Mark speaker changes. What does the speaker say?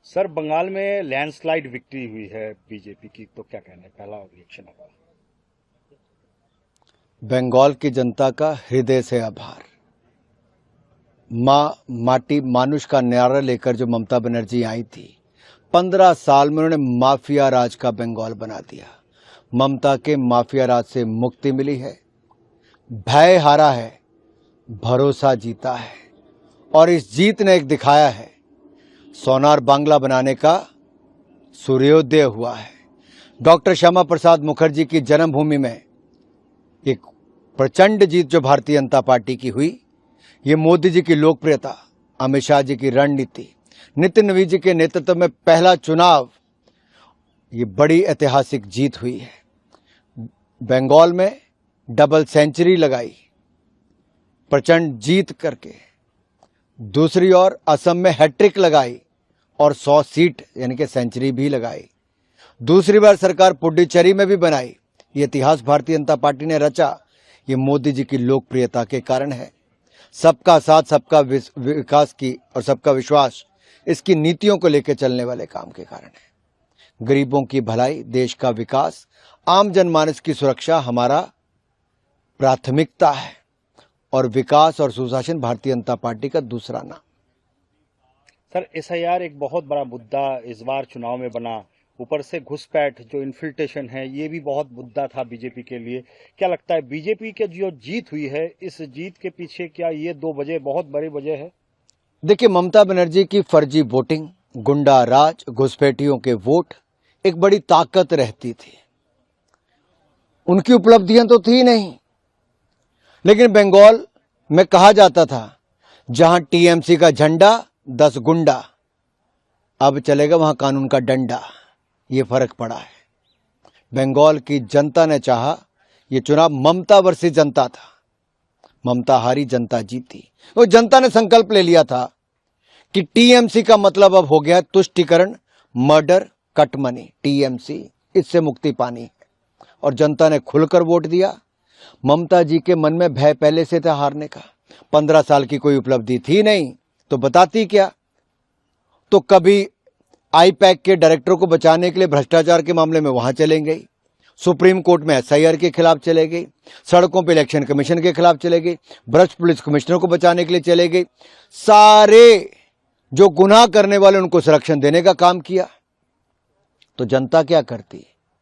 Speaker 1: Sir, Bengal में landslide victory हुई है बीजेपी की, तो क्या कहना है? पहला रिएक्शन होगा।
Speaker 2: बंगाल की जनता का हृदय से आभार। माँ माटी मानुष का नारा लेकर जो ममता बनर्जी आई थी, 15 साल में उन्होंने माफिया राज का बंगाल बना दिया। ममता के माफिया राज से मुक्ति मिली है, भय हारा है, भरोसा जीता है और इस जीत ने एक दिखाया है, सोनार बांग्ला बनाने का सूर्योदय हुआ है। डॉक्टर श्यामा प्रसाद मुखर्जी की जन्मभूमि में एक प्रचंड जीत जो भारतीय जनता पार्टी की हुई, ये मोदी जी की लोकप्रियता, अमित शाह जी की रणनीति, नितिन नवीन जी के नेतृत्व में पहला चुनाव, ये बड़ी ऐतिहासिक जीत हुई है। बंगाल में डबल सेंचुरी लगाई प्रचंड जीत करके, दूसरी ओर असम में हैट्रिक लगाई और 100 सीट यानी कि सेंचुरी भी लगाई। दूसरी बार सरकार पुडुचेरी में भी बनाई। ये इतिहास भारतीय जनता पार्टी ने रचा, ये मोदी जी की लोकप्रियता के कारण है। सबका साथ, सबका विकास की और सबका विश्वास, इसकी नीतियों को लेकर चलने वाले काम के कारण है। गरीबों की भलाई, देश का विकास, आम जनमानस की सुरक्षा हमारा प्राथमिकता है और विकास और सुशासन भारतीय जनता पार्टी का दूसरा नाम।
Speaker 1: सर, एसआईआर एक बहुत बड़ा मुद्दा इस बार चुनाव में बना। ऊपर से घुसपैठ, जो इन्फिल्ट्रेशन है, ये भी बहुत मुद्दा था बीजेपी के लिए। क्या लगता है बीजेपी की जो जीत हुई है, इस जीत के पीछे क्या ये दो वजह बहुत बड़ी वजह है?
Speaker 2: देखिए, ममता बनर्जी की फर्जी वोटिंग, गुंडा राज, घुसपैठियों के वोट एक बड़ी ताकत रहती थी। उनकी उपलब्धियां तो थी नहीं, लेकिन बंगाल में कहा जाता था जहां टीएमसी का झंडा 10 गुंडा, अब चलेगा वहां कानून का डंडा। ये फर्क पड़ा है। बंगाल की जनता ने चाहा, ये चुनाव ममता वर्सेस जनता था। ममता हारी, जनता जीती। वो जनता ने संकल्प ले लिया था कि टीएमसी का मतलब अब हो गया तुष्टीकरण, मर्डर, कट मनी। टीएमसी, इससे मुक्ति पानी है और जनता ने खुलकर वोट दिया। ममता जी के मन में भय पहले से था हारने का। 15 साल की कोई उपलब्धि थी नहीं तो बताती क्या? तो कभी आईपैक के डायरेक्टर को बचाने के लिए भ्रष्टाचार के मामले में वहां चले गई, सुप्रीम कोर्ट में एसआईआर के खिलाफ चले गई, सड़कों पर इलेक्शन कमीशन के खिलाफ चले गई, भ्रष्ट पुलिस कमिश्नर को बचाने के लिए चले गई। सारे जो गुनाह करने वाले उनको संरक्षण देने का काम किया। तो जनता क्या करती?